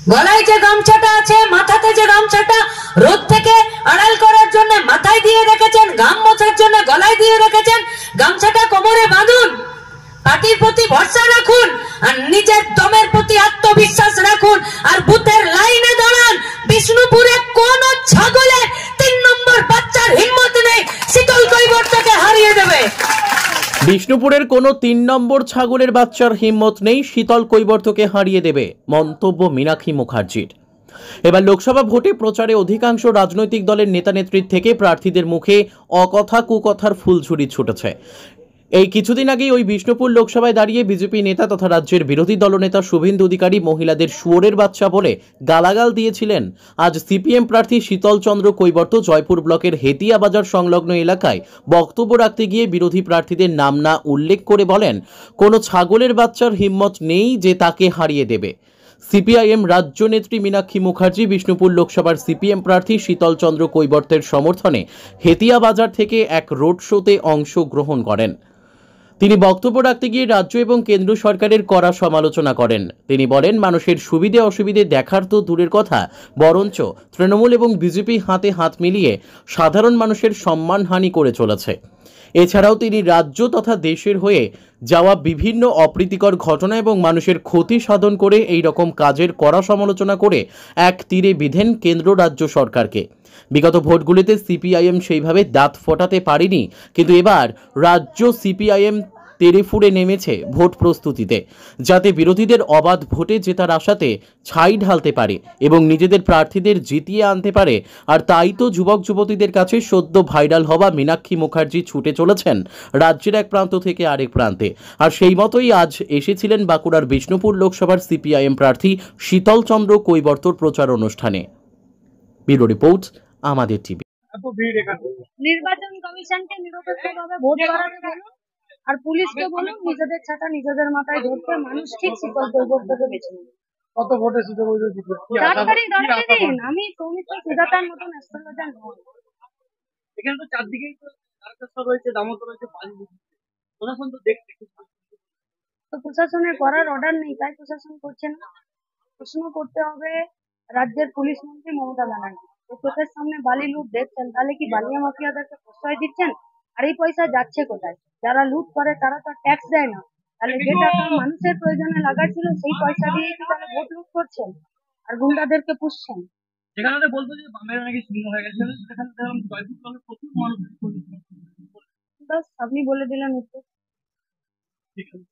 গলায় যে গামছাটা আছে, মাথাতে যে গামছাটা রোদ থেকে আড়াল করার জন্য মাথায় দিয়ে রেখেছেন, ঘাম মোছার জন্য গলায় দিয়ে রেখেছেন, গামছাটা কোমরে বাঁধুন। পার্টির প্রতি ভরসা রাখুন আর নিজের দমের প্রতি আত্মবিশ্বাস রাখুন আর বুথের লাইনে দাঁড়ান। বিষ্ণুপুরে কোন ছাগলের 3 নম্বর বাচ্চার হিম্মত নেই শীতল কৈবর্তকে হারিয়ে দেবে। বিষ্ণুপুরের কোনো 3 নম্বর ছাগলের বাচ্চার হিম্মত নেই শীতল কৈবর্তকে হারিয়ে দেবে, মন্তব্য মীনাক্ষী মুখার্জির। এবার লোকসভা ভোটে প্রচারে অধিকাংশ রাজনৈতিক দলের নেতা নেতৃত্ব থেকে প্রার্থীদের মুখে অকথা কুকথার ফুলঝুরি ছুটেছে। এই কিছুদিন আগেই ওই বিষ্ণুপুর লোকসভায় দাঁড়িয়ে বিজেপি নেতা তথা রাজ্যের বিরোধী দলনেতা শুভেন্দু অধিকারী মহিলাদের শুয়োরের বাচ্চা বলে গালাগাল দিয়েছিলেন। আজ সিপিএম প্রার্থী শীতল চন্দ্র কৈবর্ত জয়পুর ব্লকের হেতিয়া বাজার সংলগ্ন এলাকায় বক্তব্য রাখতে গিয়ে বিরোধী প্রার্থীদের নাম না উল্লেখ করে বলেন, কোনো ছাগলের বাচ্চার হিম্মত নেই যে তাকে হারিয়ে দেবে। সিপিআইএম রাজ্য নেত্রী মীনাক্ষী মুখার্জি বিষ্ণুপুর লোকসভার সিপিএম প্রার্থী শীতল চন্দ্র কৈবর্তের সমর্থনে হেতিয়া বাজার থেকে এক রোড শোতে অংশগ্রহণ করেন। তিনি বক্তব্য রাখতে গিয়ে রাজ্য এবং কেন্দ্র সরকারের কড়া সমালোচনা করেন। তিনি বলেন, মানুষের সুবিধে অসুবিধে দেখার তো দূরের কথা, বরঞ্চ তৃণমূল এবং বিজেপি হাতে হাত মিলিয়ে সাধারণ মানুষের সম্মানহানি করে চলেছে। এছাড়াও তিনি রাজ্য তথা দেশের হয়ে যাওয়া বিভিন্ন অপ্রীতিকর ঘটনা এবং মানুষের ক্ষতি সাধন করে এই রকম কাজের কড়া সমালোচনা করে এক তীরে বিধেন কেন্দ্র রাজ্য সরকারকে। বিগত ভোটগুলিতে সিপিআইএম সেইভাবে দাঁত ফোটাতে পারেনি, কিন্তু এবার রাজ্য সিপিআইএম তেড়েফুঁড়ে নেমেছে ভোট প্রস্তুতিতে, যাতে বিরোধীদের অবাধ ভোটে জেতার আশাতে ছাই ঢালতে পারে এবং নিজেদের প্রার্থীদের জিতিয়ে আনতে পারে। আর তাই তো যুবক যুবতীদের কাছে সদ্য ভাইরাল হওয়া মীনাক্ষী মুখার্জি ছুটে চলেছেন রাজ্যের এক প্রান্ত থেকে আরেক প্রান্তে। আর সেই মতোই আজ এসেছিলেন বাঁকুড়ার বিষ্ণুপুর লোকসভার সিপিআইএম প্রার্থী শীতল চন্দ্র কৈবর্তর প্রচার অনুষ্ঠানে। ব্যুরো রিপোর্ট, আমাদের টিভি। নির্বাচন কমিশনকে নিরপেক্ষভাবে ভোট করাতে বলুন আর পুলিশকে বলুন নিজেদের ছাতা নিজেদের মাথায় ধরতে মানুষ ঠিক শীতল কৈবর্তকে বেছে নেবে। কত ভোটে শীতল কৈবর্ত জিতবে? তাড়াতাড়ি ধরিয়ে দিন। আমি সৌমিত্র সুজাতার মতন অ্যাস্ট্রোলজার নই। এখানে তো চারদিকেই তো তারকেশ্বর রয়েছে, দামোদর রয়েছে, বালি রয়েছে। প্রশাসন তো দেখতে তো প্রশাসনের করার অর্ডার নেই, তাই প্রশাসন করছে না। প্রশ্ন করতে হবে রাজ্যের পুলিশ মন্ত্রী মমতা ব্যানার্জি। চোখের সামনে বালি লুট দেখছেন, তাহলে কি বালিয়া মাফিয়াদেরকে প্রশ্রয় দিচ্ছেন? আর এই পয়সা যাচ্ছে কোথায়? যারা লুট করে তারা তো ট্যাক্স দেয় না, তাহলে যে টাকা মানুষের প্রয়োজনে লাগাচ্ছিল সেই পয়সা দিয়ে কি তাহলে ভোট লুট করছেন আর গুন্ডাদেরকে পুষছেন? যেখানে বলতো যে বামেরা নাকি শূন্য হয়ে গেছে, সেখানে দেখলাম জয়পুর ব্লকে প্রচুর মানুষ। বাস আপনি বলে দিলেন উত্তর। ঠিক আছে।